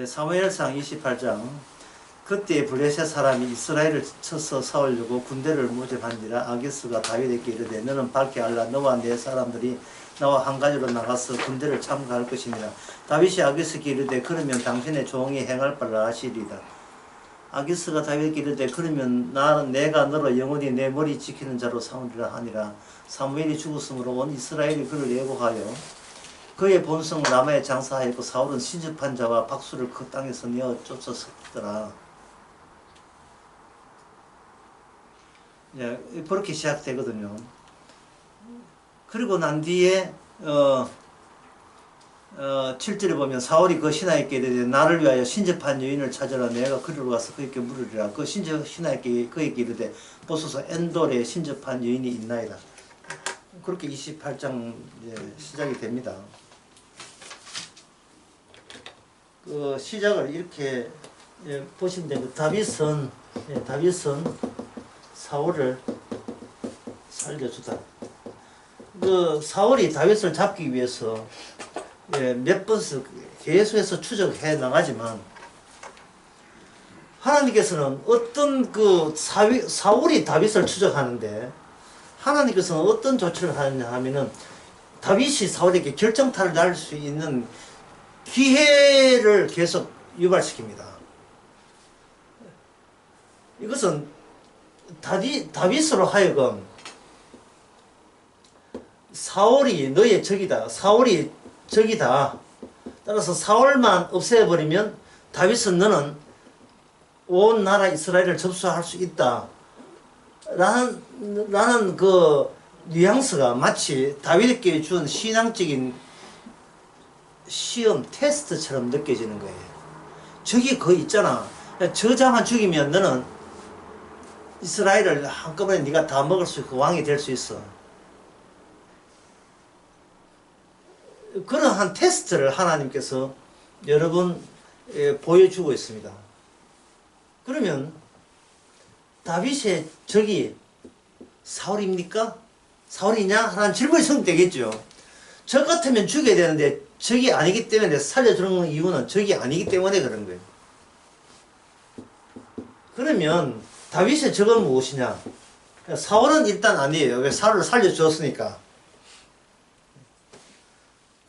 사무엘상 28장. 그때 블레셋 사람이 이스라엘을 쳐서 싸우려고 군대를 모집한지라 아기스가 다윗에게 이르되 너는 밝게 알라. 너와 내 사람들이 나와 한 가지로 나가서 군대를 참가할 것입니다. 다윗이 아기스에게 이르되 그러면 당신의 종이 행할 바를 아시리이다. 아기스가 다윗에게 이르되 그러면 내가 너로 영원히 내 머리 지키는 자로 삼으리라 하니라. 사무엘이 죽었으므로 온 이스라엘이 그를 예고하여 그의 본성 라마에 장사하였고 사울은 신접한 자와 박수를 그 땅에서 내어 쫓았더라. 그렇게 시작되거든요. 그리고 난 뒤에 7절에 보면 사울이 그 신하에게 이르되 나를 위하여 신접한 여인을 찾으라. 내가 그리로 가서 그에게 물으리라. 그 신하에게 그에게 이르되 보소서 엔돌에 신접한 여인이 있나이다. 그렇게 28장 시작이 됩니다. 그 시작을 이렇게 보시면 됩니다. 다윗은 사울을 살려주다. 그 사울이 다윗을 잡기 위해서 몇 번씩 계속해서 추적해 나가지만 하나님께서는 어떤 그 사울이 다윗을 추적하는데 하나님께서는 어떤 조치를 하느냐 하면은 다윗이 사울에게 결정타를 날 수 있는 기회를 계속 유발시킵니다. 이것은 다윗으로 하여금 사울이 너의 적이다. 사울이 적이다. 따라서 사울만 없애버리면 다윗은 너는 온 나라 이스라엘을 접수할 수 있다. 라는 그 뉘앙스가 마치 다윗에게 준 신앙적인 시험, 테스트처럼 느껴지는 거예요. 적이 거기 있잖아. 저자만 죽이면 너는 이스라엘을 한꺼번에 네가 다 먹을 수 있고 왕이 될 수 있어. 그러한 테스트를 하나님께서 여러 번 보여주고 있습니다. 그러면 다윗의 적이 사울입니까? 사울이냐? 하는 질문이 성되겠죠. 적 같으면 죽여야 되는데 적이 아니기 때문에 살려주는 이유는 적이 아니기 때문에 그런 거예요. 그러면 다윗의 적은 무엇이냐? 사울은 일단 아니에요. 왜 사울을 살려주었으니까.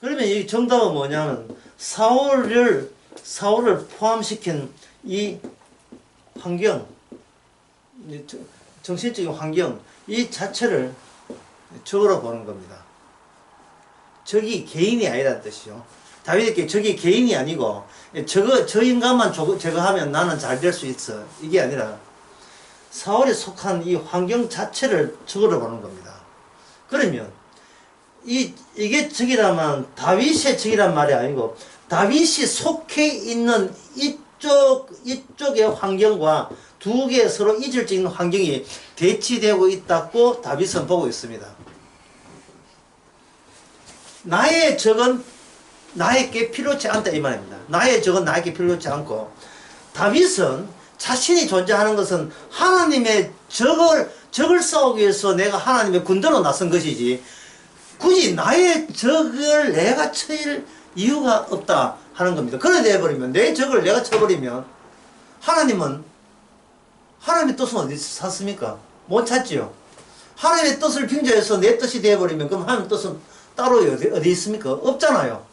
그러면 이 정답은 뭐냐면 사울을 포함시킨 이 환경, 정신적인 환경 이 자체를 적으로 보는 겁니다. 적이 개인이 아니라는 뜻이죠. 다윗에게 적이 개인이 아니고 저 인간만 제거하면 나는 잘 될 수 있어. 이게 아니라 사울에 속한 이 환경 자체를 적으로 보는 겁니다. 그러면 이게 적이라면 다윗의 적이란 말이 아니고 다윗이 속해 있는 이쪽의 환경과 두 개의 서로 이질적인 환경이 대치되고 있다고 다윗은 보고 있습니다. 나의 적은 나에게 필요치 않다 이 말입니다. 나의 적은 나에게 필요치 않고 다윗은 자신이 존재하는 것은 하나님의 적을 싸우기 위해서 내가 하나님의 군대로 나선 것이지 굳이 나의 적을 내가 쳐일 이유가 없다 하는 겁니다. 그래 내버리면 내 적을 내가 쳐버리면 하나님의 뜻은 어디서 찾습니까? 못 찾지요. 하나님의 뜻을 빙자해서 내 뜻이 되어버리면 그럼 하나님의 뜻은 따로 어디 있습니까? 없잖아요.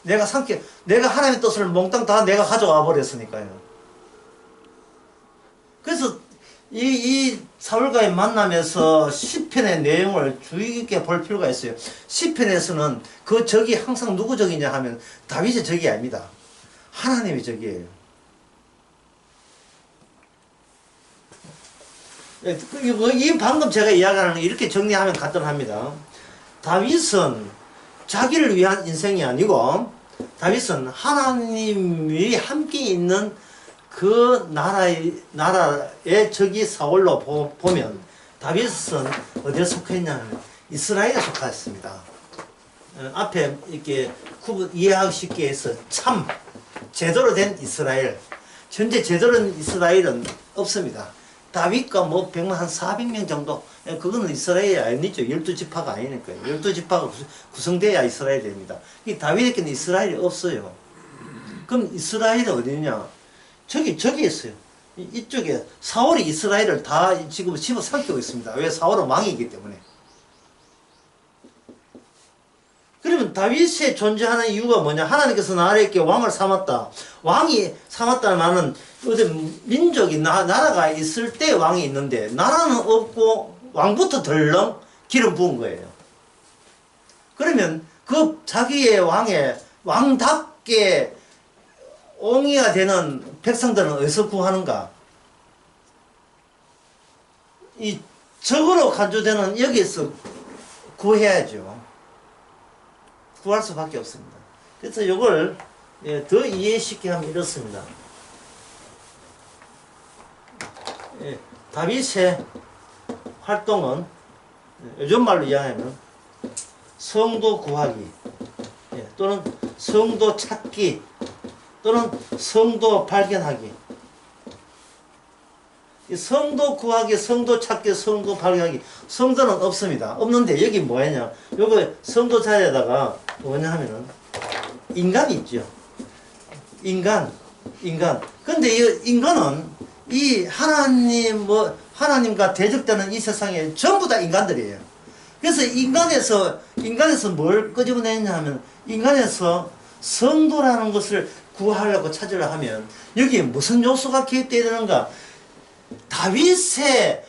내가 하나님의 뜻을 몽땅 다 내가 가져와 버렸으니까요. 그래서 이 사울과의 만남에서 시편의 내용을 주의 깊게 볼 필요가 있어요. 시편에서는 그 적이 항상 누구 적이냐 하면 다윗의 적이 아닙니다. 하나님의 적이에요. 이 방금 제가 이야기하는 거 이렇게 정리하면 간단합니다. 다윗은 자기를 위한 인생이 아니고 다윗은 하나님이 함께 있는 그 나라의 적이 사울로 보면 다윗은 어디에 속했냐면 이스라엘에 속했습니다. 앞에 이렇게 이해하기 쉽게 해서 참 제대로 된 이스라엘. 현재 제대로 된 이스라엘은 없습니다. 다윗과 뭐 100만 한 400명 정도 그거는 이스라엘이 아니죠. 12지파가 아니니까요. 12지파가 구성돼야 이스라엘이 됩니다. 이 다윗에게는 이스라엘이 없어요. 그럼 이스라엘이 어디냐? 저기 있어요. 이쪽에 사울이 이스라엘을 다 지금 집어삼키고 있습니다. 왜? 사울은 왕이기 때문에. 그러면 다윗이 존재하는 이유가 뭐냐? 하나님께서 나에게 왕을 삼았다. 왕이 삼았다는 말은 어떤 민족이 나라가 있을 때 왕이 있는데 나라는 없고 왕부터 덜렁 기름 부은 거예요. 그러면 그 자기의 왕답게 옹이가 되는 백성들은 어디서 구하는가? 이 적으로 간주되는 여기에서 구해야죠. 구할 수밖에 없습니다. 그래서 이걸 더 이해쉽게 하면 이렇습니다. 다윗의 활동은 요즘 말로 이야기하면 성도 구하기 또는 성도 찾기 또는 성도 발견하기. 이 성도 구하기, 성도 찾기, 성도 발견하기. 성도는 없습니다. 없는데 여기 뭐냐? 요거 성도 자리에다가 뭐냐 하면은 인간이 있죠. 인간. 근데 이 인간은 이 하나님과 대적되는 이 세상에 전부 다 인간들이에요. 그래서 인간에서 뭘 끄집어내냐 하면 인간에서 성도라는 것을 구하려고 찾으려 하면 여기에 무슨 요소가 개입되어야 되는가? 다윗의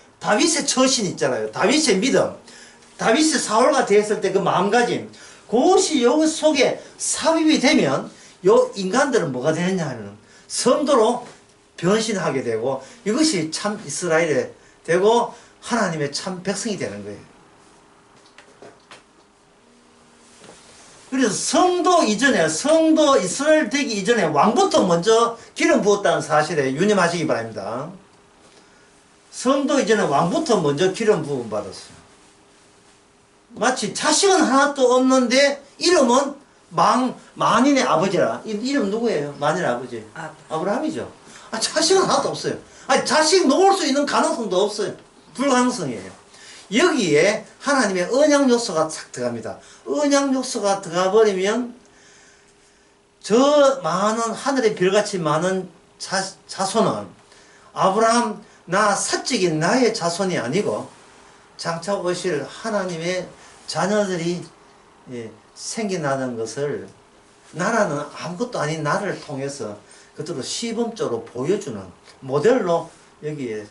처신 있잖아요. 다윗의 믿음. 다윗이 사울과 대했을 때 그 마음가짐. 그것이 여기 속에 삽입이 되면 요 인간들은 뭐가 되느냐 하면 성도로 변신하게 되고 이것이 참 이스라엘이 되고 하나님의 참 백성이 되는 거예요. 그래서 성도 이스라엘 되기 이전에 왕부터 먼저 기름 부었다는 사실에 유념하시기 바랍니다. 성도 이전에 왕부터 먼저 기름 부음 받았어요. 마치 자식은 하나도 없는데 이름은 만인의 아버지라. 이름 누구예요? 만인의 아버지. 아브라함이죠. 자식은 하나도 없어요. 자식 놓을 수 있는 가능성도 없어요. 불가능성이에요. 여기에 하나님의 언약 요소가 싹 들어갑니다. 언약 요소가 들어가 버리면 저 많은 하늘의 별같이 많은 자손은 아브라함 나 사적인 나의 자손이 아니고 장차 오실 하나님의 자녀들이 생겨나는 것을 나라는 아무것도 아닌 나를 통해서 그대로 시범적으로 보여주는 모델로 여기에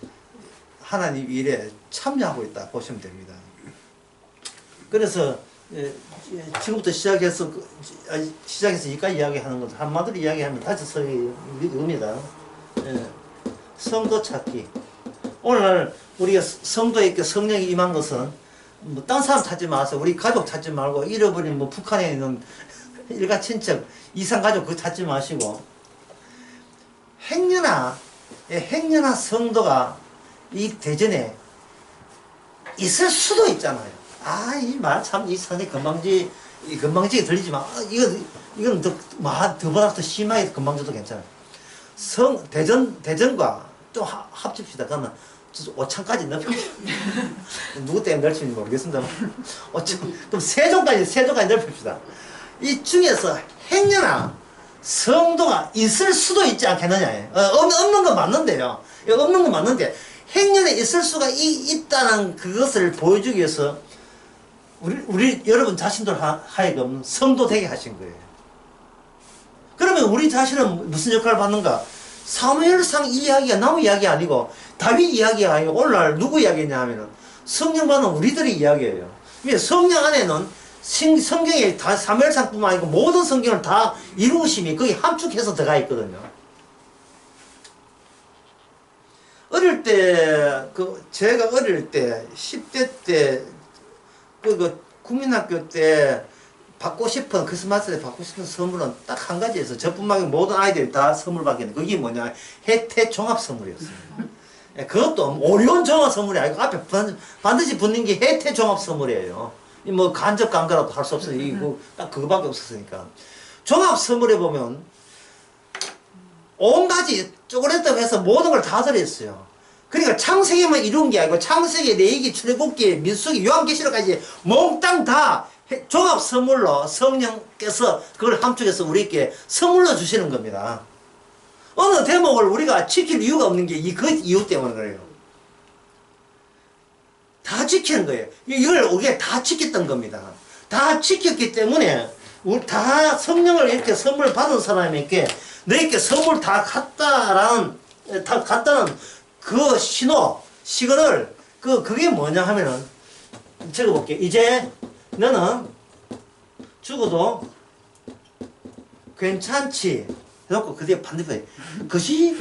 하나님 일에 참여하고 있다 보시면 됩니다. 그래서 지금부터 시작해서 여기까지 이야기하는 것을 한마디로 이야기하면 다시 의미다. 성도 찾기. 오늘 우리가 성도에게 성령이 임한 것은 뭐 딴 사람 찾지 마세요. 우리 가족 찾지 말고 잃어버린 뭐 북한에 있는 일가 친척 이상 가족 그거 찾지 마시고 행여나 성도가 이 대전에 있을 수도 있잖아요. 이 말 참 이 산에 건방지게 들리지만 이건 더보다 더 심하게 건방져도 괜찮아요. 대전과 좀 합칩시다. 그러면 오창까지 넓힙시다. 누구 때문에 넓히는지 모르겠습니다. 그럼 세종까지 넓힙시다. 이 중에서 행여나 성도가 있을 수도 있지 않겠느냐. 없는 건 맞는데요. 없는 건 맞는데 행년에 있을 수가 있다는 그것을 보여주기 위해서 우리 여러분 자신들 하여금 성도 되게 하신 거예요. 그러면 우리 자신은 무슨 역할을 받는가? 사무엘상 이야기가 남 이야기 아니고 다윗 이야기가 아니고 오늘날 누구 이야기냐 하면은 성령 받는 우리들의 이야기예요. 성령 안에는 성경에 다 사무엘상뿐만 아니고 모든 성경을 다 이루심이 거기 함축해서 들어가 있거든요. 제가 어릴 때 10대 때 국민학교 때 크리스마스 때 받고 싶은 선물은 딱 한 가지였어요. 저뿐만 아니라 모든 아이들이 다 선물 받겠는데 그게 뭐냐? 혜태 종합 선물이었어요. 그것도 오리온 종합 선물이 아니고 앞에 반드시 붙는 게 혜태 종합 선물이에요. 뭐 간접 간과라도 할 수 없어요. 이거 딱 그거밖에 없었으니까. 종합 선물에 보면 온 가지 쪼그랬다고 해서 모든 걸 다 들어있어요. 그러니까 창세기만 이룬 게 아니고 창세기, 레위기, 출애굽기, 민수기, 요한계시록까지 몽땅 다 종합 선물로 성령께서 그걸 함축해서 우리에게 선물로 주시는 겁니다. 어느 대목을 우리가 지킬 이유가 없는 게 그 이유 때문에 그래요. 다 지키는 거예요. 이걸 우리가 다 지켰던 겁니다. 다 지켰기 때문에 우리 다 성령을 이렇게 선물 받은 사람에게 너에게 선물 다 갔다라는 그 시그널 그게 뭐냐 하면은 적어볼게. 이제 너는 죽어도 괜찮지. 그래갖고 그뒤에 반대편에 그것이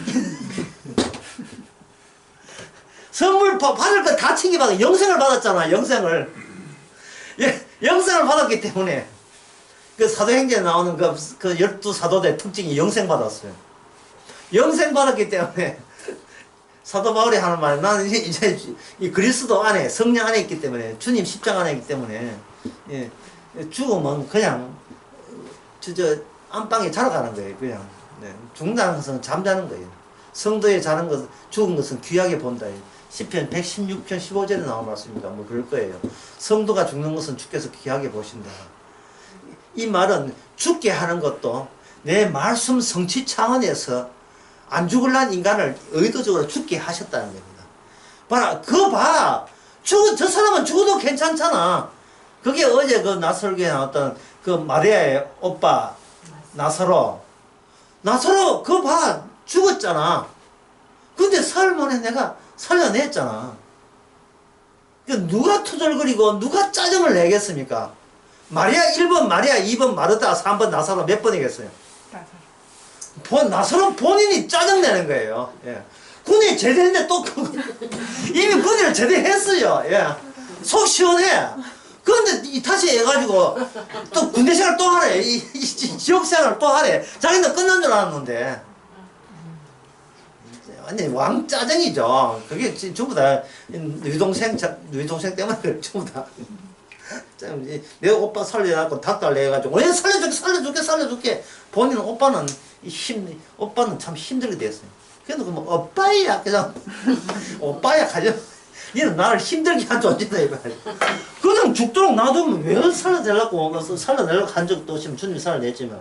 선물 받을 거 다 챙겨받아. 영생을 받았잖아. 영생을 받았기 때문에 그 사도행전에 나오는 그 12사도대 특징이 영생 받았어요. 영생 받았기 때문에 사도 바울이 하는 말, 나는 이제 이 그리스도 안에, 성령 안에 있기 때문에, 주님 십자가 안에 있기 때문에, 예, 죽으면 그냥, 안방에 자러 가는 거예요, 그냥. 네, 죽는다는 것은 잠자는 거예요. 성도에 자는 것, 죽은 것은 귀하게 본다. 시편 116편 15절에 나온 말씀입니다. 뭐 그럴 거예요. 성도가 죽는 것은 주께서 귀하게 보신다. 이 말은 죽게 하는 것도 내 말씀 성취 차원에서 안 죽을란 인간을 의도적으로 죽게 하셨다는 겁니다. 봐라, 저 사람은 죽어도 괜찮잖아. 그게 어제 그 나설교에 나왔던 그 마리아의 오빠, 나사로, 그거 봐, 죽었잖아. 근데 사흘 만에 내가 살려냈잖아. 누가 투덜거리고 누가 짜증을 내겠습니까? 마리아 1번, 마리아 2번, 마르다 3번, 나사로 몇 번이겠어요? 나사로 본인이 짜증내는 거예요. 예. 군인 제대했는데 또 이미 군인을 제대했어요. 예. 속 시원해. 그런데 다시 해가지고 또 군대 생활 또 하래. 지역 생활 또 하래. 자기는 끝난 줄 알았는데 완전 왕 짜증이죠. 그게 전부 다 누이동생 때문에 그래. 전부 다. 내 오빠 살려갖고 닭달 내가지고 왜 살려줄게. 본인은 오빠는 참 힘들게 됐어요. 그래도 뭐 오빠야 그냥 오빠야 가져. 얘는 나를 힘들게 한 존재다 이 말이야. 그냥 죽도록 놔두면 왜 살려내려고 한 적도 없으면 주님이 살려냈지만.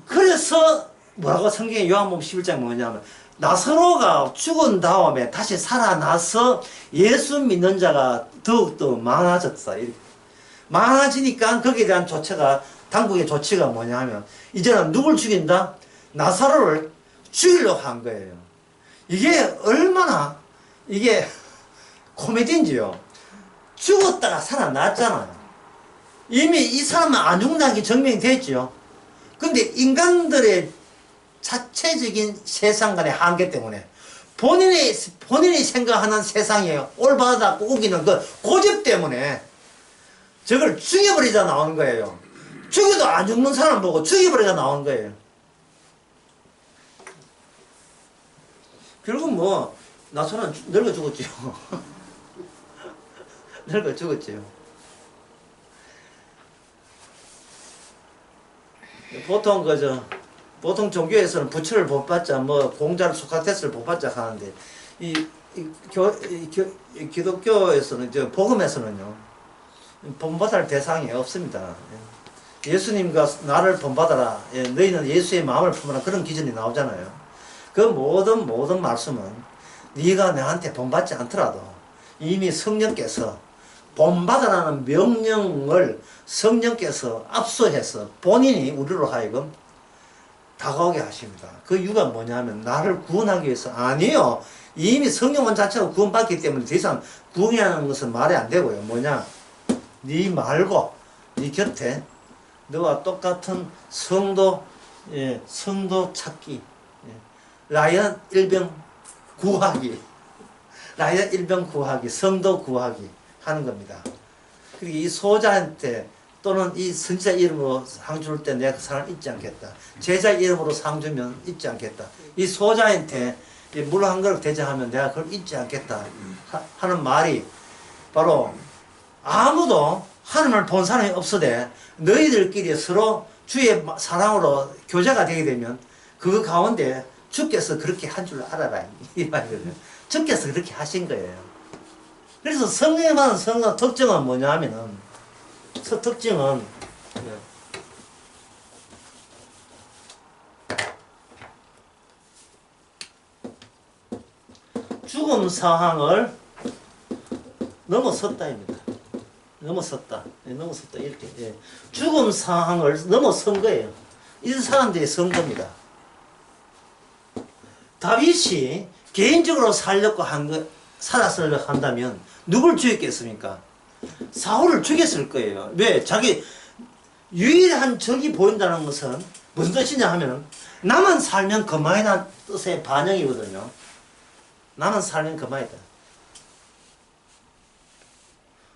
그래서 뭐라고 성경에 요한복음 11장 뭐냐면 나사로가 죽은 다음에 다시 살아나서 예수 믿는 자가 더욱더 많아졌다. 이렇게. 많아지니까 거기에 대한 당국의 조치가 뭐냐 하면 이제는 누굴 죽인다? 나사로를 죽이려고 한 거예요. 이게 얼마나 이게 코미디인지요. 죽었다가 살아났잖아요. 이미 이 사람은 안 죽는다는 게 증명이 됐죠. 근데 인간들의 자체적인 세상 간의 한계 때문에 본인이 생각하는 세상에 올바르다고 우기는 그 고집 때문에 저걸 죽여버리자 나오는 거예요. 죽여도 안 죽는 사람 보고 죽여버리자 나오는 거예요. 결국 뭐 나처럼 늙어 죽었지요. 늙어 죽었지요. 보통 종교에서는 부처를 못 받자, 뭐 공자를 소크라테스를 못 받자 하는데 기독교에서는 복음에서는요 본받을 대상이 없습니다. 예수님과 나를 본받아라. 너희는 예수의 마음을 품어라. 그런 기준이 나오잖아요. 그 모든 말씀은 네가 나한테 본받지 않더라도 이미 성령께서 본받아라는 명령을 성령께서 압수해서 본인이 우리로 하여금 다가오게 하십니다. 그 이유가 뭐냐 하면 나를 구원하기 위해서 아니요. 이미 성령원 자체가 구원받기 때문에 더 이상 구원이라는 것은 말이 안 되고요. 뭐냐? 네 말고 네 곁에 너와 똑같은 성도 찾기, 라이언 일병 구하기, 성도 구하기 하는 겁니다. 그리고 이 소자한테 또는 이 선지자 이름으로 상 줄 때 내가 그 사람을 잊지 않겠다. 제자 이름으로 상 주면 잊지 않겠다. 이 소자한테 물 한 그릇 대접하면 내가 그걸 잊지 않겠다 하는 말이 바로 아무도 하나님을 본 사람이 없어도 너희들끼리 서로 주의 사랑으로 교제가 되게 되면 그 가운데 주께서 그렇게 한 줄 알아라 이 말이거든요. 주께서 그렇게 하신 거예요. 그래서 성령에 관한 성령 특징은 뭐냐 하면은 특징은 죽음 상황을 넘어섰다입니다. 넘어섰다. 넘어섰다. 이렇게. 예. 죽음 상황을 넘어선 거예요. 이 사람들이 선 겁니다. 다윗이 개인적으로 살았으려 한다면 누굴 죽였겠습니까? 사울을 죽였을 거예요. 왜? 자기 유일한 적이 보인다는 것은 무슨 뜻이냐 하면 나만 살면 그만이라는 뜻의 반영이거든요. 나만 살면 그만이다.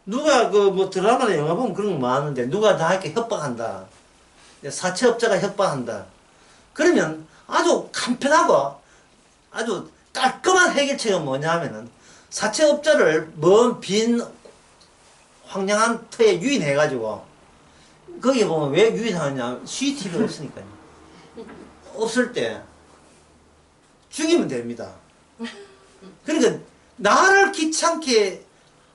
누가 드라마나 영화 보면 그런 거 많은데 누가 나에게 협박한다. 사채업자가 협박한다. 그러면 아주 간편하고 아주 깔끔한 해결책은 뭐냐 하면은 사채업자를 먼 빈 황량한 터에 유인해가지고 거기에 보면 왜 유인하느냐 CCTV가 없으니까요. 없을 때 죽이면 됩니다. 그러니까 나를 귀찮게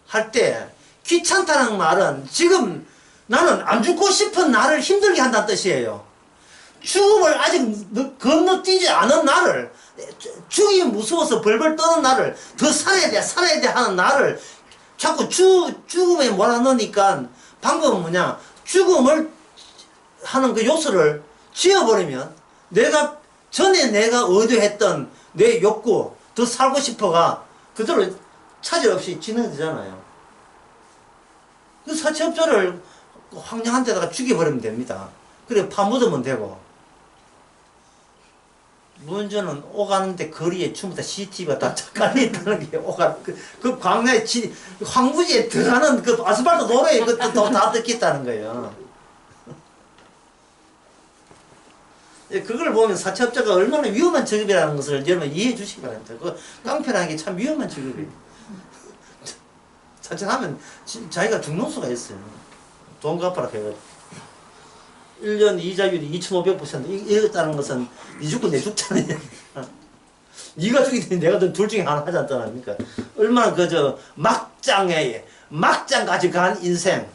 할 때 귀찮다는 말은 지금 나는 안 죽고 싶은 나를 힘들게 한다는 뜻이에요. 죽음을 아직 건너뛰지 않은 나를 죽이 무서워서 벌벌 떠는 나를 더 살아야 돼 하는 나를 자꾸 죽음에 몰아넣으니까 방법은 뭐냐 죽음을 하는 그 요소를 지어버리면 전에 내가 의도했던 내 욕구 더 살고 싶어가 그대로 차질 없이 진행되잖아요. 그 사채업자를 황량한 데다가 죽여버리면 됩니다. 그리고 파묻으면 되고 문제는 오가는데 거리에 전부 다 CCTV가 다 깔려있다는 게 그 광야에 황부지에 들어가는 그 아스팔트 도로에 그것도 다 뜯겼다는 거예요. 그걸 보면 사채업자가 얼마나 위험한 직업이라는 것을 여러분 이해해 주시기 바랍니다. 그 깡패라는 게 참 위험한 직업이에요. 사채하면 자기가 죽는 수가 있어요. 돈 갚아라 해가지고. 1년 이자율이 2,500% 이랬다는 것은 니 죽고 내 죽잖아요. 니가 죽이든 내가 둘 중에 하나 하지 않습니까? 얼마나 막장까지 간 인생.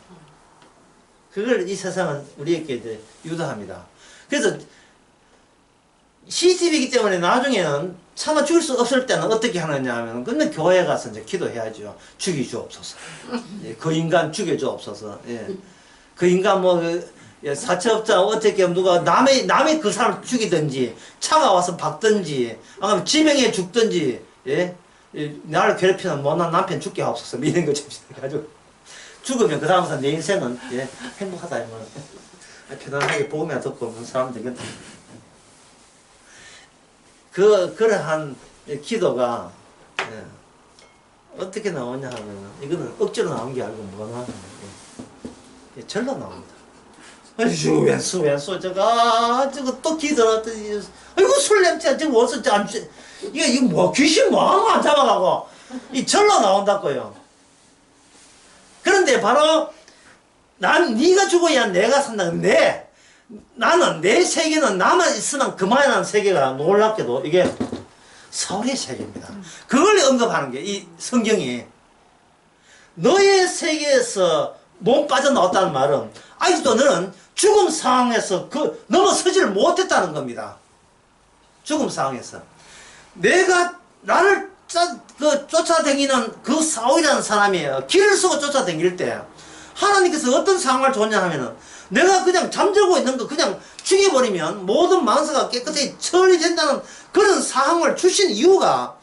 그걸 이 세상은 우리에게 이제 유도합니다. 그래서 CCTV이기 때문에 나중에는 차마 죽일 수 없을 때는 어떻게 하느냐 하면 근데 교회에 가서 이제 기도해야죠. 죽여주옵소서. 예, 그 인간 죽여주옵소서. 예. 그 인간 사채업자 어떻게 하면 누가 남의 그 사람 죽이든지 차가 와서 박든지 아니면 지명에 죽든지 예? 나를 괴롭히는 못난 남편 죽게 하옵소서 이런 거 좀 해가지고 죽으면 그 다음부터 내 인생은 예, 행복하다 이 말. 편안하게 복음이나 듣고 없는 사람들은 그러한 기도가 예, 어떻게 나오냐 하면 이거는 억지로 나온 게 아니고 뭐가 나오냐 예, 절로 나옵니다. 왼수 저거 또 기도했더니 아이고 술 냄새 저거 어디서 이거 귀신 뭐하고 안 잡아가고 이 절로 나온다고요. 그런데 바로 네가 죽어야 내가 산다. 나는 내 세계는 나만 있으면 그만이라는 세계가 놀랍게도 이게 사울의 세계입니다. 그걸 언급하는 게 이 성경이 너의 세계에서 몸 빠져나왔다는 말은 아직도 너는 죽음 상황에서 넘어서지를 못했다는 겁니다. 죽음 상황에서 나를 쫓아다니는 그 사울이라는 사람이에요. 길을 쓰고 쫓아다닐 때 하나님께서 어떤 상황을 줬냐 하면은 내가 그냥 잠들고 있는 거 그냥 죽여버리면 모든 만사가 깨끗이 처리된다는 그런 상황을 주신 이유가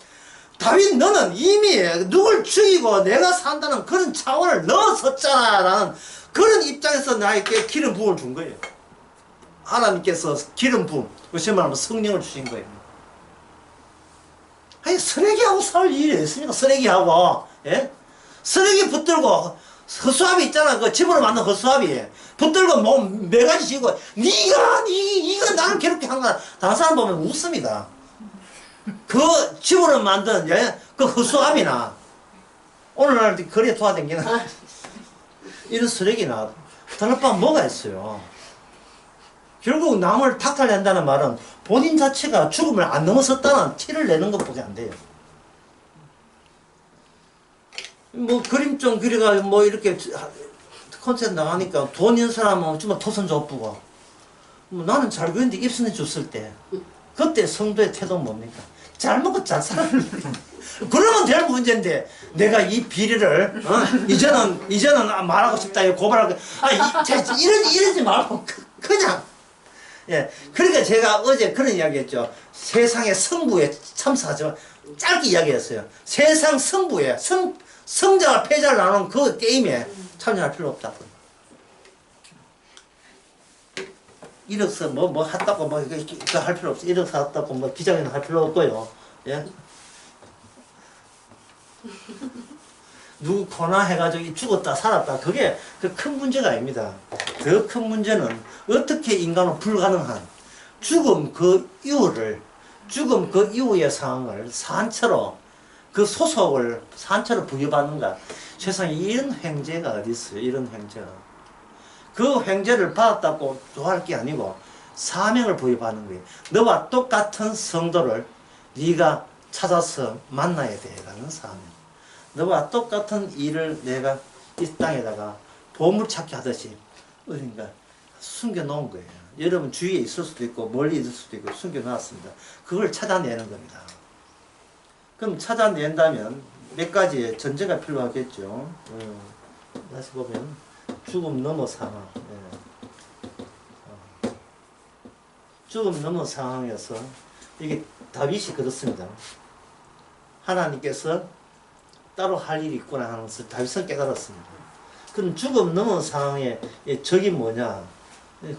다윗 너는 이미 누굴 죽이고 내가 산다는 그런 차원을 넘어섰잖아 라는 그런 입장에서 나에게 기름 부음을 준 거예요. 하나님께서 기름 부음, 그것이 말하면 성령을 주신 거예요. 아니 쓰레기하고 살 일이 있습니까? 쓰레기하고 예? 쓰레기 붙들고 허수아비 있잖아. 그 집으로 만든 허수아비 붙들고 몸 매가지 지고 네가 나를 괴롭게 한 거야. 다른 사람 보면 웃습니다. 그 집으로 만든 예? 그 허수아비나 오늘날 거리에 돌아다니는 이런 쓰레기나 다른 바 뭐가 있어요. 결국 남을 탁탈낸다는 말은 본인 자체가 죽음을 안 넘어섰다는 티를 내는 것밖에 안 돼요. 그림 좀 그려가 이렇게 콘서트 나가니까 돈 있는 사람은 정말 토선 좁고 뭐 나는 잘 그랬는데 입선해 줬을 때 그때 성도의 태도 뭡니까? 잘 먹고 잘 살아. 그러면 될 문제인데 내가 이 비리를 이제는 말하고 싶다 고발하고 이러지 말고 그냥 예 그러니까 제가 어제 그런 이야기했죠. 세상의 승부에 참석하지만 짧게 이야기했어요. 세상 승부에 승자와 패자를 나누는 그 게임에 참여할 필요 없다. 이력서 뭐 했다고 뭐 이거 할 필요 없어. 이력서 했다고 뭐 기자회견 할 필요 없고요. 예. 누구 코나 해가지고 죽었다 살았다 그게 그 큰 문제가 아닙니다. 더 큰 문제는 어떻게 인간은 불가능한 죽음 그 이후의 상황을 산처로 그 소속을 산처로 부여받는가. 세상에 이런 횡재가 어디 있어요. 이런 횡재가. 그 횡재를 받았다고 좋아할 게 아니고 사명을 부여받는 거예요. 너와 똑같은 성도를 네가 찾아서 만나야 돼라는 사명. 너와 똑같은 일을 내가 이 땅에다가 보물찾기 하듯이 어딘가 숨겨놓은 거예요. 여러분 주위에 있을 수도 있고 멀리 있을 수도 있고 숨겨놨습니다. 그걸 찾아내는 겁니다. 그럼 찾아낸다면 몇 가지의 전제가 필요하겠죠. 다시 보면 죽음 넘어 상황. 죽음 넘어 상황에서 이게 다윗이 그렇습니다. 하나님께서 따로 할 일이 있구나 하는 것을 다윗은 깨달았습니다. 그럼 죽음 넘어 상황의 적이 뭐냐?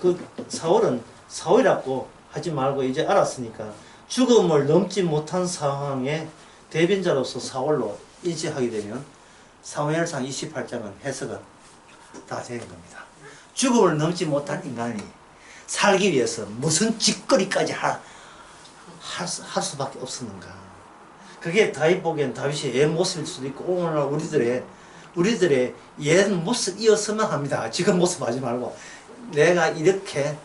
그 사울은 사울이라고 하지 말고 이제 알았으니까 죽음을 넘지 못한 상황에 대변자로서 사울로 인식하게 되면 사무엘상 28장은 해석은 다 되는 겁니다. 죽음을 넘지 못한 인간이 살기 위해서 무슨 짓거리까지 할 수밖에 없었는가. 그게 다윗 보기엔 다윗의 옛 모습일 수도 있고 오늘날 우리들의 옛 모습 이었으면 합니다. 지금 모습 하지 말고 내가 이렇게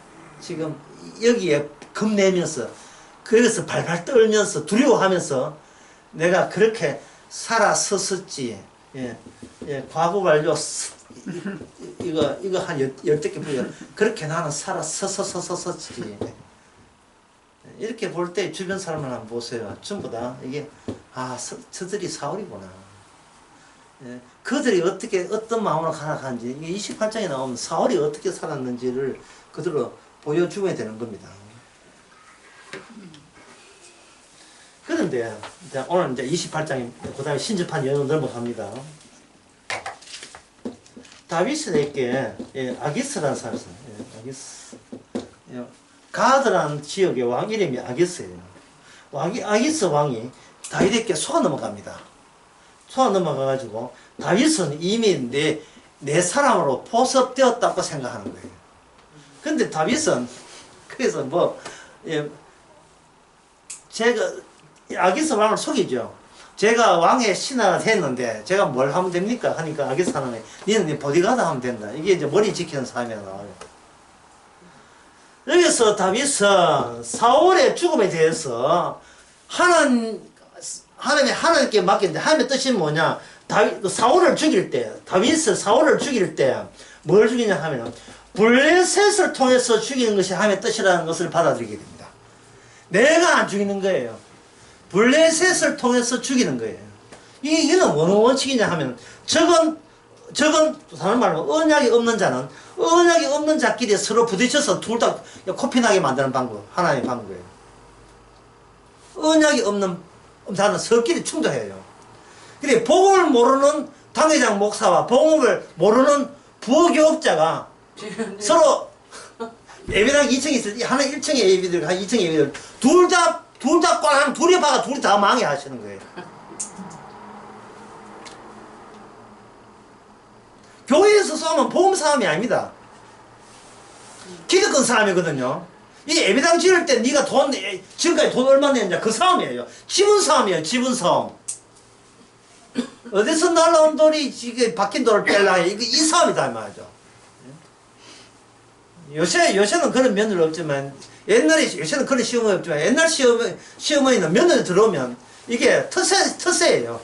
지금 여기에 겁내면서 그래서 발발 떨면서 두려워하면서 내가 그렇게 살아섰었지. 과거 완료 이거 한 열댓 개 보여. 그렇게 나는 살아섰었지. 이렇게 볼 때 주변 사람을 한번 보세요. 전부 다 이게 저들이 사울이구나. 그들이 어떤 마음으로 살아가는지 이게 28장에 나오면 사울이 어떻게 살았는지를 그대로 보여주어야 되는 겁니다. 그런데 오늘 이제 28장에 그 다음에 신접한 연을 넘어갑니다. 다윗에게 아기스라는 사람이 있어요. 아기스. 가드라는 지역의 왕 이름이 아기스예요. 아기스 왕이 다윗에게 속아 넘어갑니다. 속아 넘어가가지고 다윗은 이미 내 사람으로 포섭되었다고 생각하는 거예요. 근데 다윗은 그래서 제가 아기스 왕을 속이죠. 제가 왕의 신하가 됐는데 제가 뭘 하면 됩니까? 하니까 아기스 하나님 니는 네 보디가드 하면 된다. 이게 이제 머리 지키는 사람이 나와요. 여기서 다윗은 사울의 죽음에 대해서 하나님께 맡겼는데 하나님의 뜻이 뭐냐? 사울을 죽일 때 다윗은 사울을 죽일 때 뭘 죽이냐 하면 블레셋을 통해서 죽이는 것이 하나님의 뜻이라는 것을 받아들이게 됩니다. 내가 안 죽이는 거예요. 블레셋을 통해서 죽이는 거예요. 이거는 어느 원칙이냐 하면 적은 다른 말로 언약이 없는 자는 언약이 없는 자끼리 서로 부딪혀서 둘 다 코피나게 만드는 방법, 하나의 방법이에요. 언약이 없는 자는 서끼리 충돌해요. 근데 복음을 모르는 당회장 목사와 복음을 모르는 부교업자가 서로 예배당 2층에 있을 때 하나 1층에 예배들, 한 2층에 예배들 둘 다 꽝 둘이 박아 둘이 다 망해 하시는 거예요. 교회에서 싸우면 복음 싸움이 아닙니다. 기득권 싸움이거든요. 이 예배당 지을 때 네가 지금까지 돈 얼마 냈냐 그 싸움이에요. 지분 싸움이에요. 지분 싸움. 어디서 날라온 돌이 지금 박힌 돌을 뺄라 해. 이 싸움이다 말이죠. 요새는 그런 며느리 없지만 요새는 그런 시어머니 없지만 옛날 시어머니는 며느리 들어오면 이게 터세예요.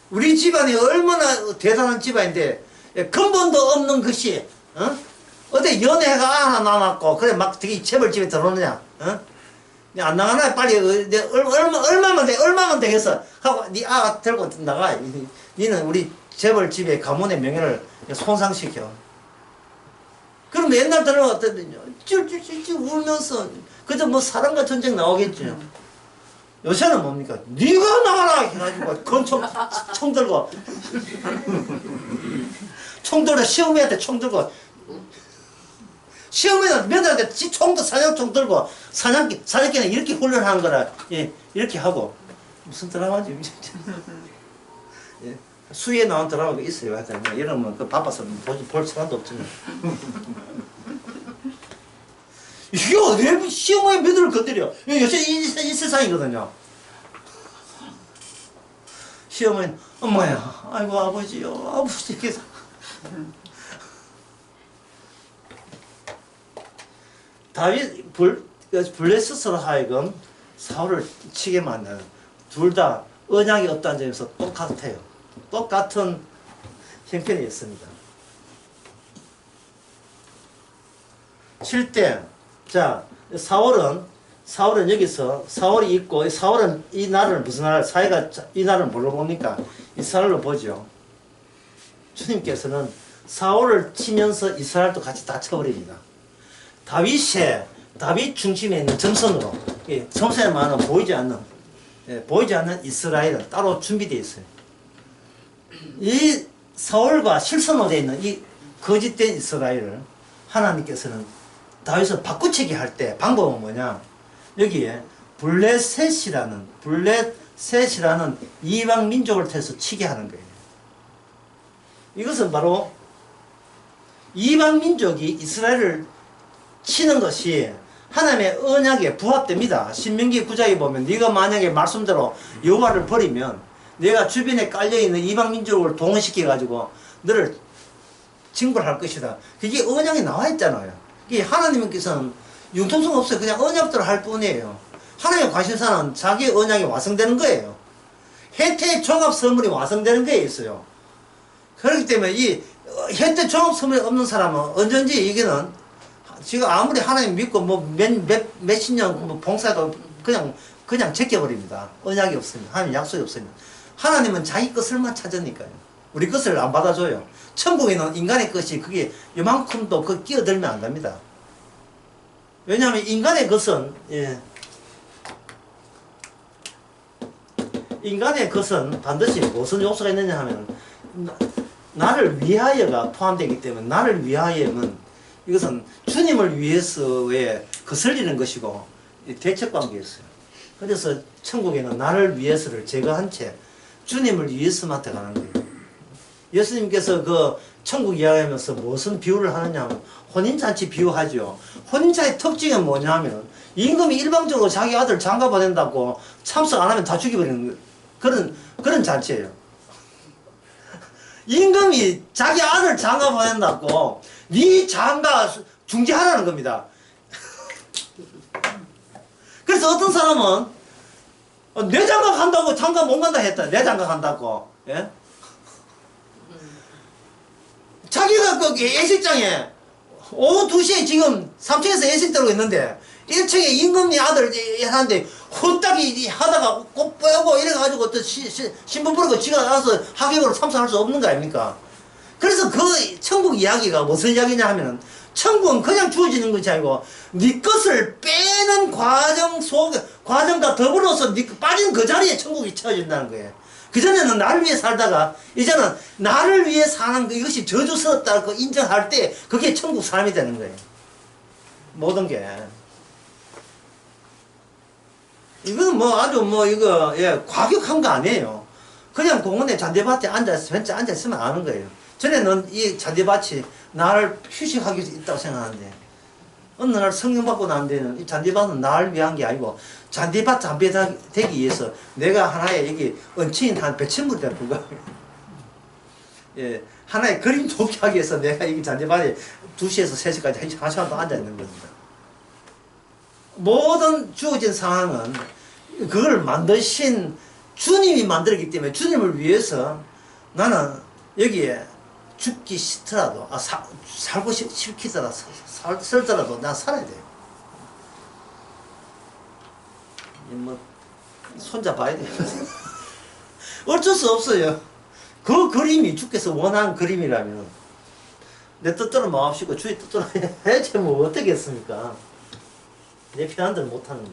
우리 집안이 얼마나 대단한 집안인데 예, 근본도 없는 것이, 어? 어디 연애가 하나 남았고, 그래, 막 되게 재벌집에 들어오느냐, 어? 안 나가나, 빨리, 얼마만 되겠어. 하고, 네 아가 들고 나가. 니는 우리 재벌집의 가문의 명예를 손상시켜. 그럼 옛날 들어왔더니, 찔찔찔찔 울면서, 그저 뭐 사랑과 전쟁 나오겠죠. 요새는 뭡니까? 네가 나가라! 해가지고, 총 들고, 총 들고, 시어머니한테 총 들고, 시어머니는 며느리한테 총도 사냥총 들고, 사냥개는 이렇게 훈련하는 거라, 예, 이렇게 하고, 무슨 드라마지? 예, 수위에 나온 드라마가 있어요. 하여튼, 이러면 그 바빠서 볼 시간도 없잖아요. 이게 어디 시어머니 며느리를 건드려? 요새 이 세상이거든요. 시어머니는 엄마야, 아이고 아버지요, 아버지께서 다윗 블레셋으로 하여금 사울을 치게 만드는, 둘 다 언약이 없다는 점에서 똑같아요. 똑같은 형편이었습니다. 7대 자, 사울은 여기서, 사울이 있고, 사울은 이 나라를 무슨 나라, 사회가 이 나라를 뭘로 봅니까? 이스라엘로 보죠. 주님께서는 사울을 치면서 이스라엘도 같이 다 쳐버립니다. 다윗 중심에 있는 점선으로, 점선에만은 보이지 않는 이스라엘은 따로 준비되어 있어요. 이 사울과 실선으로 되어 있는 이 거짓된 이스라엘을 하나님께서는 다윗을 바꾸치기 할 때 방법은 뭐냐? 여기에 블레셋이라는 이방 민족을 통해서 치게 하는 거예요. 이것은 바로 이방 민족이 이스라엘을 치는 것이 하나님의 언약에 부합됩니다. 신명기 9장에 보면 네가 만약에 말씀대로 여호와를 버리면 내가 주변에 깔려있는 이방 민족을 동원시켜 가지고 너를 징벌할 것이다. 그게 언약에 나와 있잖아요. 하나님께서는 융통성 없어요. 그냥 언약대로 할 뿐이에요. 하나님의 관심사는 자기 언약이 완성되는 거예요. 혜택 종합 선물이 완성되는 게 있어요. 그렇기 때문에 이 혜택 종합 선물이 없는 사람은 언제든지 이게는 지금 아무리 하나님 믿고 뭐 몇십 년 뭐 봉사도 그냥 제껴버립니다. 언약이 없으면, 하나님 약속이 없으면. 하나님은 자기 것을만 찾으니까요. 우리 것을 안 받아줘요. 천국에는 인간의 것이 그게 요만큼도 그 끼어들면 안 됩니다. 왜냐하면 인간의 것은, 인간의 것은 반드시 무슨 요소가 있느냐 하면, 나를 위하여가 포함되기 때문에, 나를 위하여는 이것은 주님을 위해서의 거슬리는 것이고, 대척관계였어요. 그래서 천국에는 나를 위해서를 제거한 채 주님을 위해서만 들어가는 거예요. 예수님께서 그 천국 이야기하면서 무슨 비유를 하느냐 하면 혼인잔치 비유하죠. 혼인잔치의 특징은 뭐냐면 임금이 일방적으로 자기 아들 장가 보낸다고 참석 안 하면 다 죽여버리는 그런 잔치예요. 임금이 자기 아들 장가 보낸다고 네 장가 중지하라는 겁니다. 그래서 어떤 사람은 내 장가 간다고 장가 못 간다 했다. 내 장가 간다고. 예? 자기가 그 예식장에 오후 2시에 지금 3층에서 예식 들어오고 있는데 1층에 임금이 아들 하는데 후딱이 하다가 꽃 빼고 이래가지고 또 신분 부르고 지가 나와서 하객으로 참석할 수 없는 거 아닙니까? 그래서 그 천국 이야기가 무슨 이야기냐 하면은 천국은 그냥 주어지는 것이 아니고 네 것을 빼는 과정과 더불어서 네 빠진 그 자리에 천국이 채워진다는 거예요. 그전에는 나를 위해 살다가 이제는 나를 위해 사는 이것이 저주스럽다고 인정할 때 그게 천국 삶이 되는 거예요. 모든 게. 이거는 뭐 아주 뭐 이거 과격한 거 아니에요. 그냥 공원에 잔디밭에 앉아있으면 아는 거예요. 전에는 이 잔디밭이 나를 휴식하기 위해서 있다고 생각하는데 어느 날 성령 받고 난 데는 이 잔디밭은 나를 위한 게 아니고 잔디밭 되기 위해서 내가 하나의 여기 얹힌 한 배천물에 불과해요. 예, 하나의 그림 좋게 하기 위해서 내가 이 잔디밭에 2시에서 3시까지 1시간 동안 앉아 있는 겁니다. 모든 주어진 상황은 그걸 만드신 주님이 만들었기 때문에 주님을 위해서 나는 여기에 죽기 싫더라도, 살고 싫기더라도, 살더라도 난 살아야 돼요. 뭐, 손자 봐야 돼요. 어쩔 수 없어요. 그 그림이 주께서 원하는 그림이라면, 내 뜻대로 마음씨고 주의 뜻대로 해야지 뭐 어떻게 했습니까? 내 편한 대로 못하는데.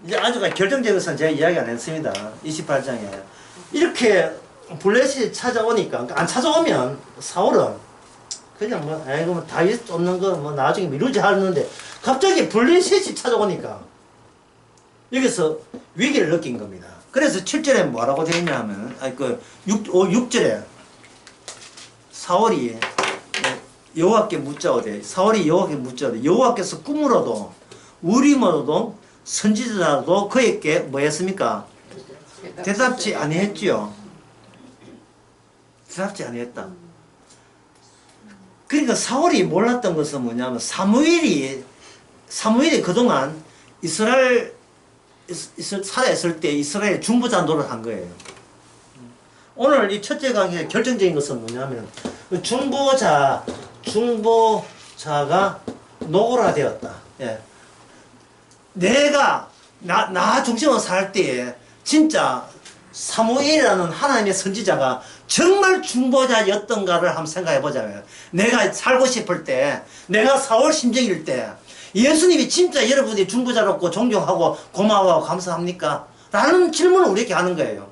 이제 아주가 결정적인 것은 제가 이야기 안 했습니다. 28장에. 이렇게 블레셋이 찾아오니까, 안 찾아오면 사울은 그냥 뭐, 아이고, 뭐, 다윗 쫓는 거, 뭐, 나중에 미루지 하는데, 갑자기 블레셋이 찾아오니까, 여기서 위기를 느낀 겁니다. 그래서 7절에 뭐라고 되어 있냐 하면, 6절에 사울이 여호와께 묻자오되, 사울이 여호와께 묻자오되, 여호와께서 꿈으로도, 우림으로도, 선지자라도 그에게 뭐 했습니까? 대답지 아니했지요. 대답지 아니했다. 그러니까 사울이 몰랐던 것은 뭐냐면 사무엘이 그동안 이스라엘 살아있을 때 이스라엘 중보자 노릇한 거예요. 오늘 이 첫째 강의의 결정적인 것은 뭐냐면 중보자가 노골화되었다. 예. 내가 나 중심으로 살 때에 진짜 사무엘이라는 하나님의 선지자가 정말 중보자였던가를 한번 생각해 보자면, 내가 살고 싶을 때, 내가 사울 심정일 때 예수님이 진짜 여러분이 중보자롭고 존경하고 고마워하고 감사합니까? 라는 질문을 우리에게 하는 거예요.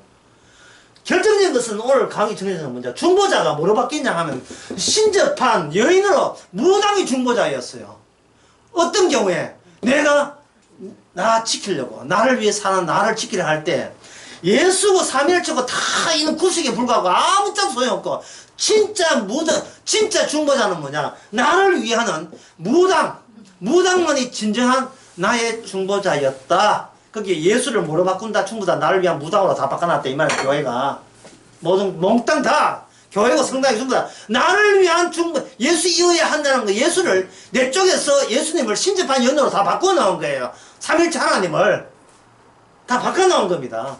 결정적인 것은 오늘 강의 정해지는 문제, 중보자가 뭐로 바뀌냐 하면 신접한 여인으로 무당이 중보자였어요. 어떤 경우에 나 지키려고, 나를 위해 사는 나를 지키려 할 때 예수고 삼일체고 다 있는 구속에 불구하고 아무 짝도 소용없고, 진짜 중보자는 뭐냐? 나를 위하는 무당만이 진정한 나의 중보자였다. 거기에 예수를 뭐로 바꾼다? 중보자 나를 위한 무당으로 다 바꿔놨다 이 말이야. 교회가 모든 몽땅 다 교회고 성당이 중보자, 나를 위한 예수 이어야 한다는 거, 예수를 내 쪽에서 예수님을 신접한 연으로 다 바꿔놓은 거예요. 삼일체 하나님을 다 바꿔놓은 겁니다.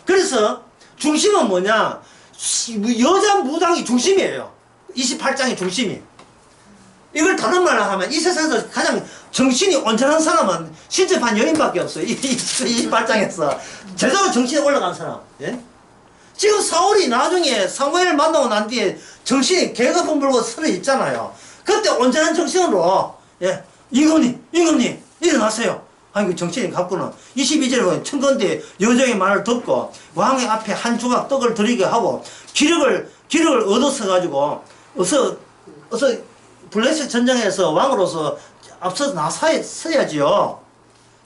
그래서 중심은 뭐냐? 여자 무당이 중심이에요. 28장이 중심이. 이걸 다른 말로 하면 이 세상에서 가장 정신이 온전한 사람은 신접한 여인밖에 없어요. 28장에서 제대로 정신이 올라간 사람. 예? 지금 사울이 나중에 사무엘을 만나고 난 뒤에 정신이 개거품 불고 서려 있잖아요. 그때 온전한 정신으로, 예, 임금님 일어나세요. 아이고 정신이 갔구나. 22절에 보면 청건대 여종의 말을 듣고 왕의 앞에 한 조각 떡을 드리게 하고 기력을 얻어서 가지고 어서 블레셋 전쟁에서 왕으로서 앞서 나서야지요.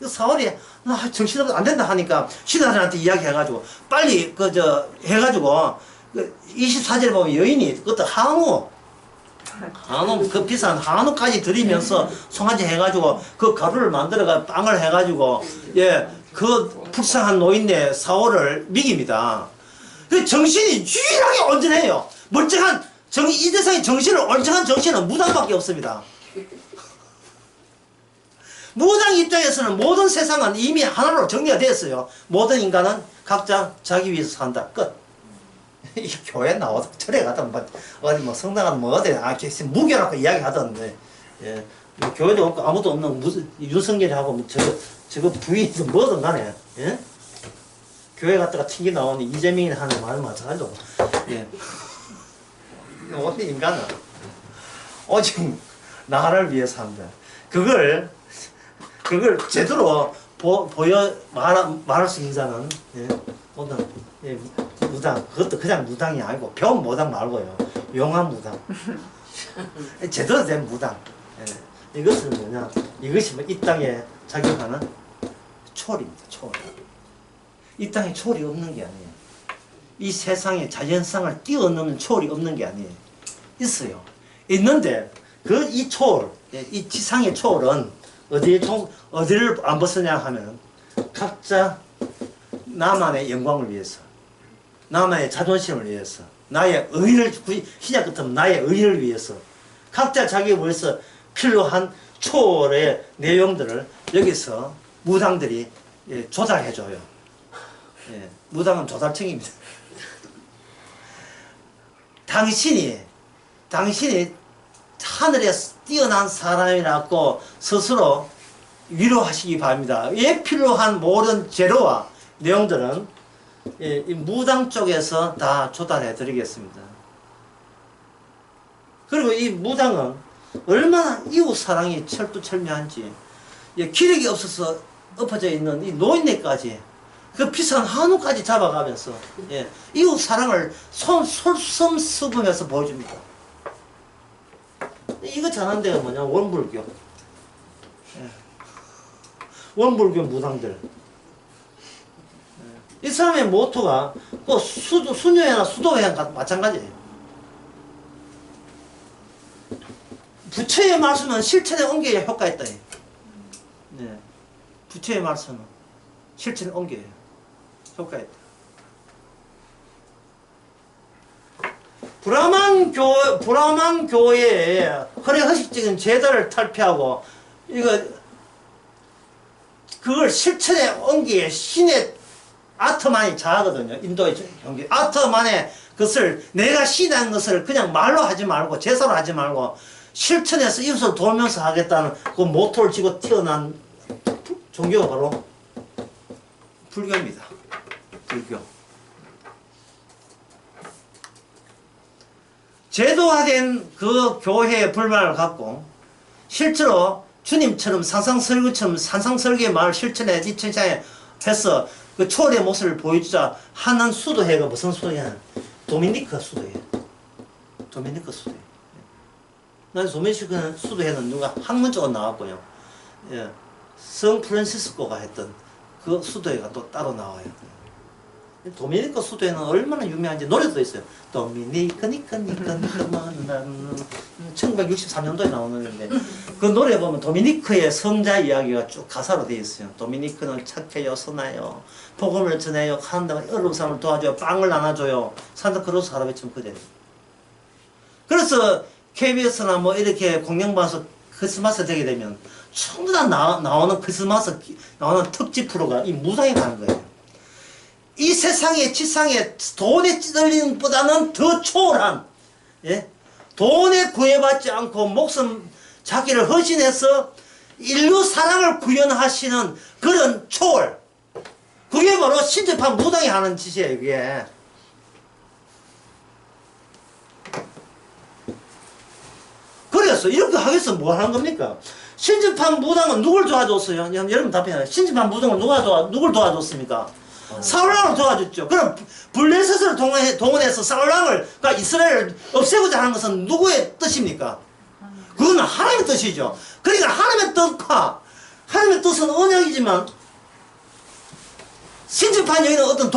사울이 나 정신없어 안 된다 하니까 신하들한테 이야기해가지고 빨리 해가지고 24절에 보면 여인이 그것도 한우 그 비싼 한우까지 드리면서 송아지 해가지고 그 가루를 만들어가 빵을 해가지고, 예, 그 불쌍한 노인네 사울을 먹입니다. 그 정신이 유일하게 온전해요. 멀쩡한 이 세상의 정신을 온전한 정신은 무당밖에 없습니다. 무당 입장에서는 모든 세상은 이미 하나로 정리가 되었어요. 모든 인간은 각자 자기 위해서 산다. 끝. 이 교회 나와서 절에 가든 어디 뭐 성당 가든 뭐 어디 무교라고 이야기 하던데, 예, 뭐 교회도 없고 아무도 없는 무슨 윤석열하고 뭐 저거 부인이든 뭐든 간에, 예, 교회 갔다가 튕기 나오는 이재명이 하는 말 마찬가지고, 예, 모든 인간은 오직 나를 위해서 한다. 그걸 제대로 말할 수 있는 자는, 예, 예, 무당, 그것도 그냥 무당이 아니고 배운 무당 말고요, 용한 무당. 제대로 된 무당. 예. 이것은 뭐냐? 이것이 이 땅에 작용하는 초월입니다. 초월. 이 땅에 초월이 없는 게 아니에요. 이 세상에 자연상을 뛰어넘는 초월이 없는 게 아니에요. 있어요. 있는데 이 초월, 이 지상의 초월은 어디를 안 벗으냐 하면 각자 나만의 영광을 위해서, 나만의 자존심을 위해서, 나의 의의를, 시작 끝은 나의 의의를 위해서, 각자 자기를 위해서 필요한 초월의 내용들을 여기서 무당들이, 예, 조달해줘요. 예, 무당은 조달청입니다. 당신이 하늘에 뛰어난 사람이라고 스스로 위로하시기 바랍니다. 예, 필요한 모든 재료와 내용들은 이 무당 쪽에서 다 조달해 드리겠습니다. 그리고 이 무당은 얼마나 이웃 사랑이 철두철미한지, 기력이 없어서 엎어져 있는 이 노인네까지 그 비싼 한우까지 잡아가면서 이웃 사랑을 솔선수범해서 보여줍니다. 이거 잘하는 데가 뭐냐? 원불교. 원불교 무당들. 이 사람의 모토가 그 수녀회나 수도회랑 마찬가지예요. 부처의 말씀은 실천에 옮겨야 효과가 있다. 네. 부처의 말씀은 실천에 옮겨야 효과가 있다. 브라만 교회의 허례허식적인 제도를 탈피하고 그걸 실천에 옮기에 신의 아트만이 자하거든요. 인도의 경기. 아트만의 것을 내가 신한 것을 그냥 말로 하지 말고 제사로 하지 말고 실천해서 이웃을 돌면서 하겠다는 그 모토를 쥐고 태어난 종교가 바로 불교입니다. 불교. 제도화된 그 교회의 불만을 갖고 실제로 주님처럼 산상설계의 말을 실천해 이 천상에 해서 그 초월의 모습을 보여주자 하는 수도회가 무슨 수도회냐? 도미니크 수도회. 도미니크 수도회. 난 도미니크 수도회는 누가 학문적으로 나왔고요. 성 프란시스코가 했던 그 수도회가 또 따로 나와요. 도미니크 수도회는 얼마나 유명한지 노래도 있어요. 도미니크 니크 니크 니크 만난 1963년도에 나오는 건데 그 노래 보면 도미니크의 성자 이야기가 쭉 가사로 되어 있어요. 도미니크는 착해요, 선해요, 복음을 전해요, 한다고 어려운 사람을 도와줘요, 빵을 나눠줘요. 산타크로스 할아버지처럼 그대로. 그래서 KBS나 뭐 이렇게 공영방송 크리스마스 되게 되면 전부 다 나오는 크리스마스 나오는 특집 프로가 이 무당에 가는 거예요. 이 세상의 지상에 돈에 찌들리는 보다는 더 초월한, 돈에 구애받지 않고 목숨 자기를 헌신해서 인류 사랑을 구현하시는 그런 초월, 그게 바로 신접한 무당이 하는 짓이에요. 그게 그래서 이렇게 하겠어 뭐 하는 겁니까? 신접한 무당은 누굴 도와줬어요? 여러분 답변해요. 신접한 무당은 누굴 도와줬습니까? 사울왕을 도와줬죠. 그럼 블레셋을 동원해서 사울왕을, 그러니까 이스라엘을 없애고자 하는 것은 누구의 뜻입니까? 그건 하나님의 뜻이죠. 그러니까 하나님의 뜻은 언약이지만 신접한 여인은 어떤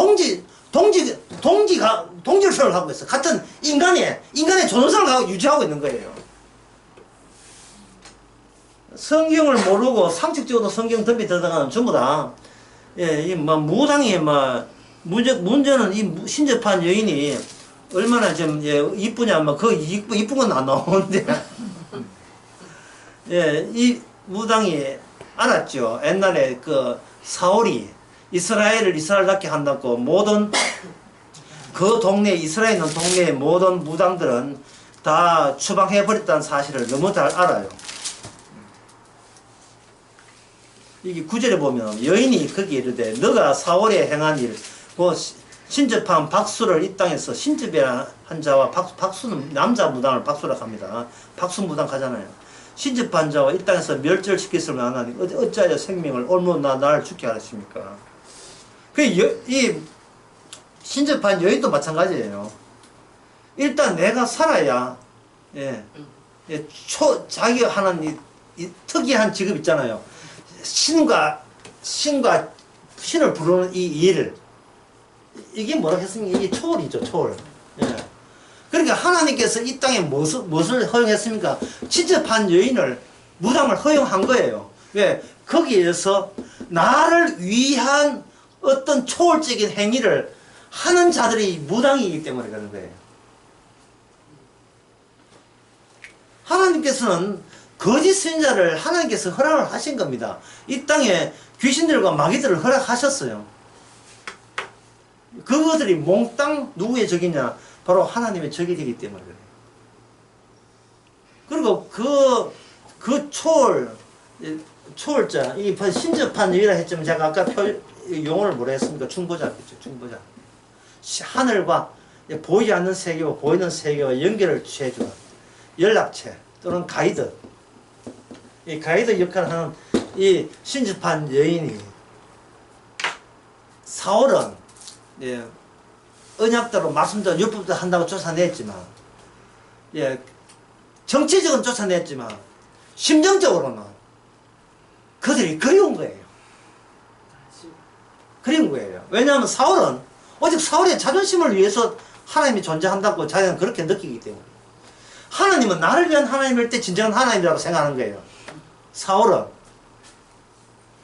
동질성을 갖고 있어. 같은 인간의 존엄성을 유지하고 있는 거예요. 성경을 모르고 상식적으로 성경 덤비 들어가는 전부 다 무당이 문제는 이 신접한 여인이 얼마나 좀 이쁘냐 그 이쁜 건 안 나오는데 이 무당이 알았죠. 옛날에 그 사울이 이스라엘을 이스라엘답게 한다고 모든 그 동네 이스라엘 있는 동네의 모든 무당들은 다 추방해 버렸다는 사실을 너무 잘 알아요. 이게 구절에 보면 여인이 거기에 이르되 너가 사울에 행한 일, 그 신접한 박수를 이 땅에서 신접한 자와 박수는 남자 무당을 박수라고 합니다. 박수 무당 가잖아요. 신접한 자와 이 땅에서 멸절시켰을 만하니 어찌하여 생명을 옮노 나를 죽게 하십니까? 이 신접한 여인도 마찬가지예요. 일단 내가 살아야 자기가 하는 이 특이한 직업 있잖아요. 신을 부르는 이 일을, 이게 뭐라고 했습니까? 이게 초월이죠, 초월. 그러니까 하나님께서 이 땅에 무엇을 허용했습니까? 신접한 여인을, 무당을 허용한 거예요. 왜? 거기에서 나를 위한 어떤 초월적인 행위를 하는 자들이 무당이기 때문에 그런 거예요. 하나님께서는 거짓 선지자를 하나님께서 허락을 하신 겁니다. 이 땅에 귀신들과 마귀들을 허락하셨어요. 그것들이 몽땅 누구의 적이냐? 바로 하나님의 적이 되기 때문에 그래요. 그리고 초월자, 이 신접한 여인이라 했지만 제가 아까 용어를 뭐라 했습니까? 중보자겠죠, 중보자. 하늘과 보이지 않는 세계와 보이는 세계와 연결을 해주는 연락체 또는 가이드. 이 가이드 역할을 하는 이 신접한 여인이 사울은 언약대로 말씀대로 율법대로 한다고 쫓아냈지만 정치적으로 쫓아냈지만 심정적으로는 그들이 그리운 거예요. 그리운 거예요. 왜냐하면 사울은 오직 사울의 자존심을 위해서 하나님이 존재한다고 자기는 그렇게 느끼기 때문에 하나님은 나를 위한 하나님일 때 진정한 하나님이라고 생각하는 거예요. 사울은.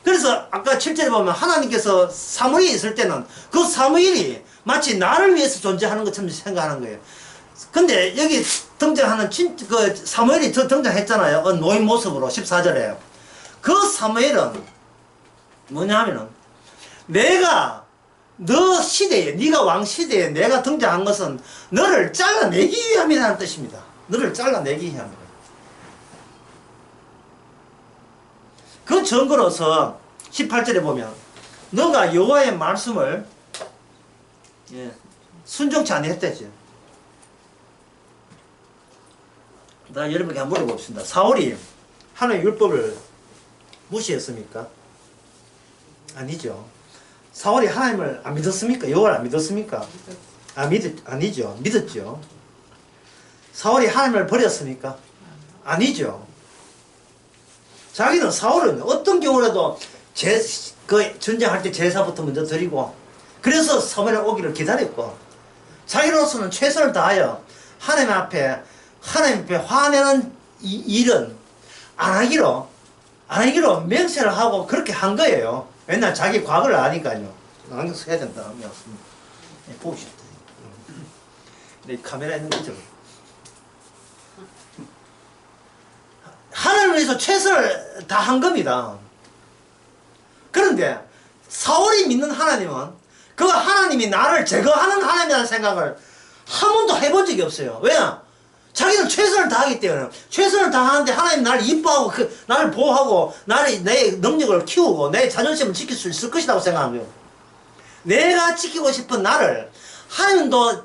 그래서 아까 7절에 보면 하나님께서 사무엘이 있을 때는 그 사무엘이 마치 나를 위해서 존재하는 것처럼 생각하는 거예요. 근데 여기 등장하는 그 사무엘이 등장했잖아요. 노인 모습으로 14절에. 그 사무엘은 뭐냐 하면은 내가 너 시대에 네가 왕 시대에 내가 등장한 것은 너를 잘라내기 위함이라는 뜻입니다. 너를 잘라내기 위함이다. 그 증거로서 18절에 보면 너가 여호와의 말씀을 순종치 아니했다지. 나 여러분에게 한번 물어봅시다. 사울이 하나님의 율법을 무시했습니까? 아니죠. 사울이 하나님을 안 믿었습니까? 여호와를 안 믿었습니까? 아니죠. 믿었죠. 사울이 하나님을 버렸습니까? 아니죠. 자기는 사울은 어떤 경우라도 전쟁할 때 제사부터 먼저 드리고 그래서 사무엘 오기를 기다렸고 자기로서는 최선을 다하여 하나님 앞에 화내는 일은 안 하기로 맹세를 하고 그렇게 한 거예요. 맨날 자기 과거를 아니까요. 안경 써야 된다. 보고 싶다. 내 카메라 있는 거죠. 하나님을 위해서 최선을 다한 겁니다. 그런데 사울이 믿는 하나님은 그 하나님이 나를 제거하는 하나님이라는 생각을 한 번도 해본 적이 없어요. 왜냐? 자기는 최선을 다하기 때문에 최선을 다하는데 하나님 나를 이뻐하고 나를 보호하고 내 능력을 키우고 내 자존심을 지킬 수 있을 것이라고 생각하는 거예요. 내가 지키고 싶은 나를 하나님도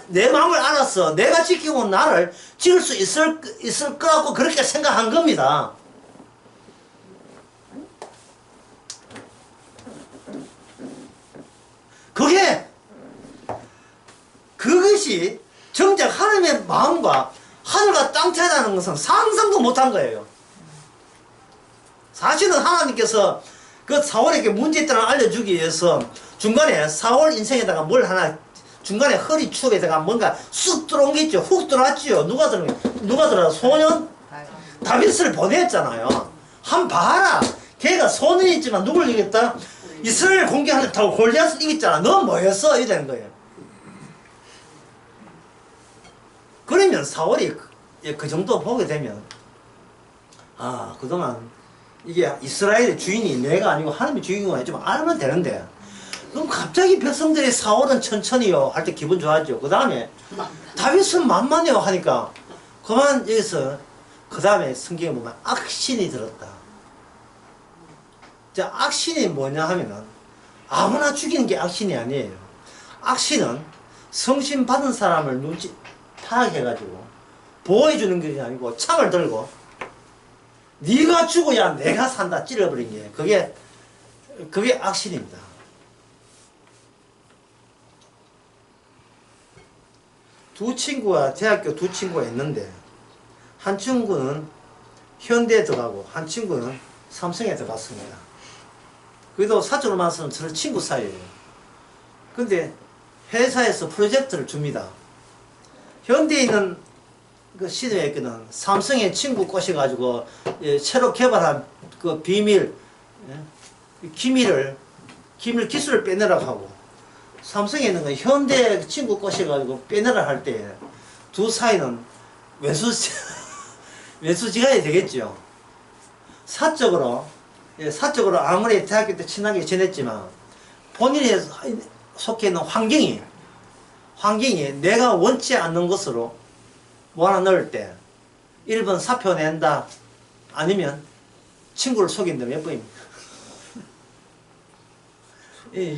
내 마음을 알아서 내가 지키고 나를 지킬 수 있을 거라고 그렇게 생각한 겁니다. 그것이 정작 하나님의 마음과 하늘과 땅 차이라는 것은 상상도 못한 거예요. 사실은 하나님께서 그 사울에게 문제점을 알려주기 위해서 중간에 사울 인생에다가 뭘 하나 중간에 허리 축에다가 뭔가 쑥 들어온 게 있죠. 훅 들어왔죠. 누가 들어와? 소년? 다윗을 보냈잖아요. 한 봐라. 걔가 소년이지만 누굴 이겼다? 이스라엘 공격하려고 골리앗을 이겼잖아. 너 뭐였어? 이러는 거예요. 그러면 사울이 그 정도 보게 되면 그동안 이게 이스라엘의 주인이 내가 아니고 하나님의 주인이구나 좀 알면 되는데 그럼 갑자기 백성들이 사울은 천천히요 할 때 기분 좋아하죠. 그 다음에 다윗은 만만해요 하니까 그만 여기서 그 다음에 성경에 보면 악신이 들었다. 자, 악신이 뭐냐 하면은 아무나 죽이는 게 악신이 아니에요. 악신은 성신 받은 사람을 파악해가지고 보호해주는 것이 아니고 창을 들고 네가 죽어야 내가 산다 찔러버린 게 그게 악신입니다. 대학교 두 친구가 있는데 한 친구는 현대에 들어가고 한 친구는 삼성에 들어갔습니다. 그래도 사적으로 말하면 서로 친구 사이예요. 근데 회사에서 프로젝트를 줍니다. 현대에 있는 그 시대에 있거든. 삼성의 친구 꼬셔가지고 새로 개발한 그 기술을 빼내라고 하고 삼성에 있는 건 현대 친구 꼬셔가지고 빼내라 할 때 두 사이는 왼수지간이 되겠죠. 사적으로 아무리 대학교 때 친하게 지냈지만 본인이 속해 있는 환경이 내가 원치 않는 것으로 하나 넣을 때 1번 사표 낸다 아니면 친구를 속인다 몇 번입니까?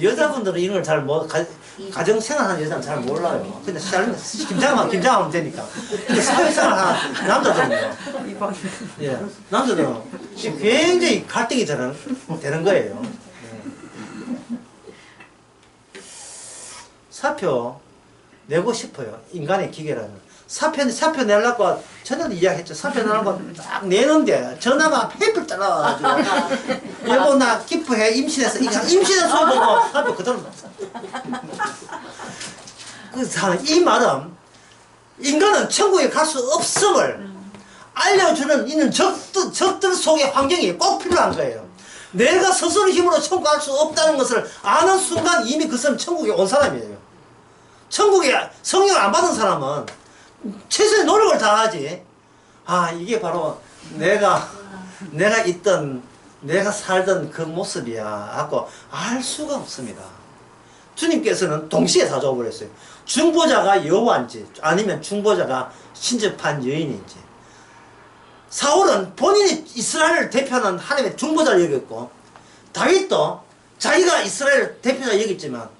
여자분들은 이런 걸 잘 가정생활하는 여자는 잘 몰라요. 근데 김장하면 되니까. 근데 사회생활하는 남자들은요. 예, 남자들은 굉장히 갈등이 되는 거예요. 사표 내고 싶어요. 인간의 기계라는. 사표 내려고 전에도 이야기했죠. 사표 내려고 딱 내는데 전화가 햇불 따라와가지고 여보 나 기쁘해 임신해서 임신해서 보고 사표 그대로 이 말은 인간은 천국에 갈 수 없음을 알려주는 이는 적들 속의 환경이 꼭 필요한 거예요. 내가 스스로 힘으로 천국 갈 수 없다는 것을 아는 순간 이미 그 사람은 천국에 온 사람이에요. 천국에 성령을 안 받은 사람은 최선의 노력을 다하지. 이게 바로 내가 살던 그 모습이야 하고 알 수가 없습니다. 주님께서는 동시에 다 줘버렸어요. 중보자가 여호와인지 아니면 중보자가 신접한 여인인지. 사울은 본인이 이스라엘을 대표하는 하나님의 중보자를 여겼고, 다윗도 자기가 이스라엘을 대표자 여겼지만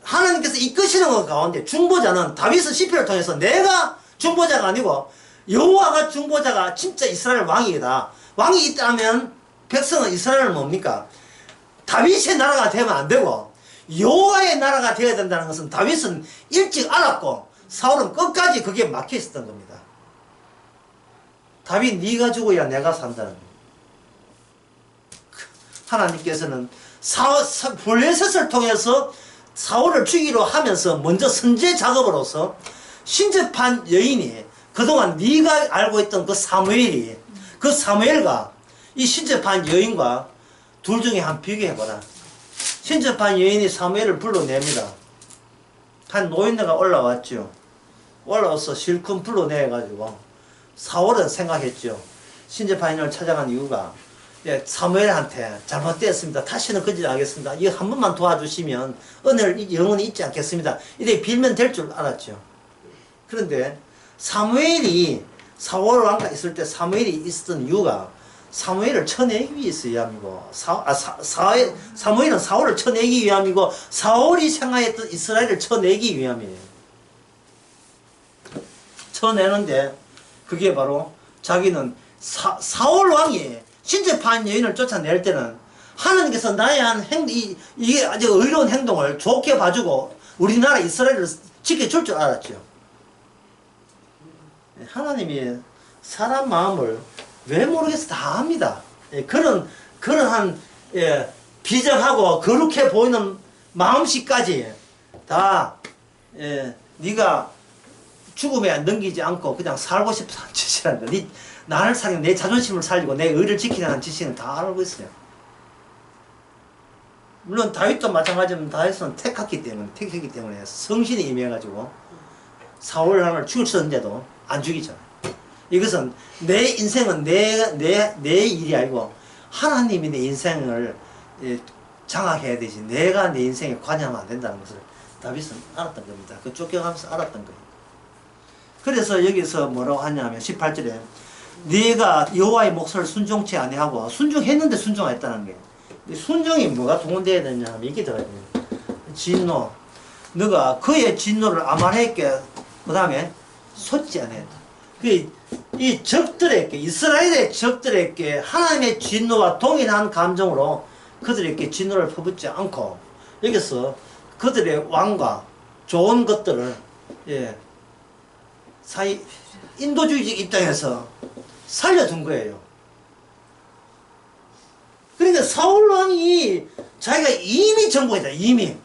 하나님께서 이끄시는 것 가운데 중보자는 다윗은 시편을 통해서 내가 중보자가 아니고 여호와가 중보자가 진짜 이스라엘 왕이다. 왕이 있다면 백성은 이스라엘은 뭡니까? 다윗의 나라가 되면 안 되고 여호와의 나라가 되어야 된다는 것은 다윗은 일찍 알았고 사울은 끝까지 그게 막혀 있었던 겁니다. 다윗 네가 죽어야 내가 산다는 거예요. 하나님께서는 블레셋을 통해서 사울을 죽이려 하면서 먼저 선제 작업으로서 신접한 여인이 그동안 네가 알고 있던 그 사무엘과 이 신접한 여인과 둘 중에 한 비교해봐라. 신접한 여인이 사무엘을 불러냅니다. 한 노인네가 올라왔죠. 올라와서 실컷 불러내가지고 사울은 생각했죠. 신접한 여인을 찾아간 이유가 사무엘한테 잘못되었습니다. 다시는 그짓 하겠습니다. 이거 한 번만 도와주시면 은혜를 영원히 잊지 않겠습니다. 이렇게 빌면 될 줄 알았죠. 그런데 사무엘이 사울 왕가 있을 때 사무엘이 있었던 이유가 사무엘을 쳐내기 위해서 위함이고 사무엘은 사울을 쳐내기 위함이고 사울이 생각했던 이스라엘을 쳐내기 위함이에요. 쳐내는데 그게 바로 자기는 사울 왕이 신접한 여인을 쫓아낼 때는 하나님께서 나의 한 이게 아주 의로운 행동을 좋게 봐주고 우리나라 이스라엘을 지켜줄 줄 알았죠. 하나님이 사람 마음을 왜 모르겠어 다 압니다. 그러한 비정하고 거룩해 보이는 마음씨까지 다 네가 죽음에 넘기지 않고 그냥 살고 싶다는 짓이란다. 나를 살리고 내 자존심을 살리고 내 의를 지키라는 짓은 다 알고 있어요. 물론 다윗도 마찬가지지만 다윗은 택했기 때문에 성신이 임해가지고 사울 왕을 죽일 수 있는데도 안 죽이잖아요. 이것은 내 인생은 내 일이 아니고 하나님이 내 인생을 장악해야 되지 내가 내 인생에 관여하면 안 된다는 것을 다윗은 알았던 겁니다. 그 쫓겨가면서 알았던 거예요. 그래서 여기서 뭐라고 하냐면 18절에 네가 여호와의 목소리를 순종치 아니하고 순종했는데 순종했다는 게 순종이 뭐가 동원되어야 되냐 하면 이게 들어가야 돼요. 진노. 너가 그의 진노를 아말에게 그 다음에 솟지 않아야 돼. 이 적들에게 이스라엘의 적들에게 하나님의 진노와 동일한 감정으로 그들에게 진노를 퍼붓지 않고 여기서 그들의 왕과 좋은 것들을 인도주의적 입장에서 살려둔 거예요. 그러니까 사울 왕이 자기가 이미 정복했다. 이미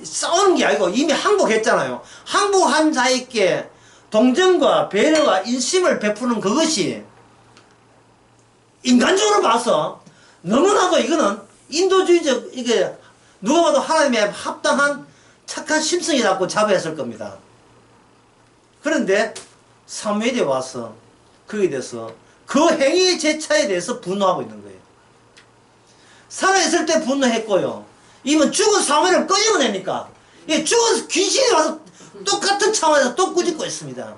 싸우는 게 아니고 이미 항복했잖아요. 항복한 자에게 동정과 배려와 인심을 베푸는 그것이 인간적으로 봐서 너무나도 이거는 인도주의적 이게 누가 봐도 하나님의 합당한 착한 심성이라고 자부했을 겁니다. 그런데 사무엘이 와서 거기에 대해서 그 행위의 제차에 대해서 분노하고 있는 거예요. 살아있을 때 분노했고요. 이면 죽은 사마리를 끄집어냅니까? 이 죽은 귀신이 와서 똑같은 차원에서 또 꾸짖고 있습니다.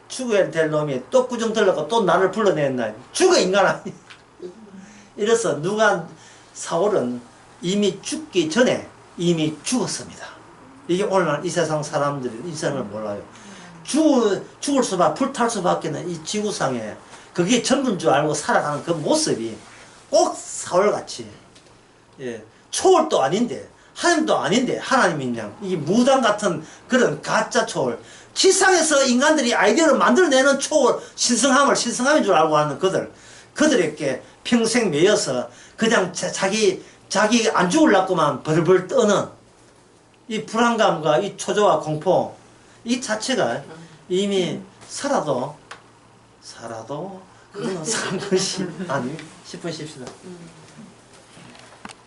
죽어야 될 놈이 또 꾸중 들러고 또 나를 불러냈나. 죽어 인간아. 이래서 사울은 이미 죽기 전에 이미 죽었습니다. 이게 오늘날 이 세상 사람들이 이 세상을 몰라요. 죽을 수밖에, 불탈 수밖에 없는 이 지구상에 그게 전부인 줄 알고 살아가는 그 모습이 꼭 사울같이, 예, 초월도 아닌데 하나님도 아닌데 하나님인 양, 이게 무당 같은 그런 가짜 초월, 지상에서 인간들이 아이디어를 만들어내는 초월, 신성함인 줄 알고 하는 그들에게 평생 매여서 그냥 자기 안 죽을라고만 벌벌 떠는 이 불안감과 이 초조와 공포, 이 자체가 이미 살아도 그건 산 것이 아니 싶으십시다.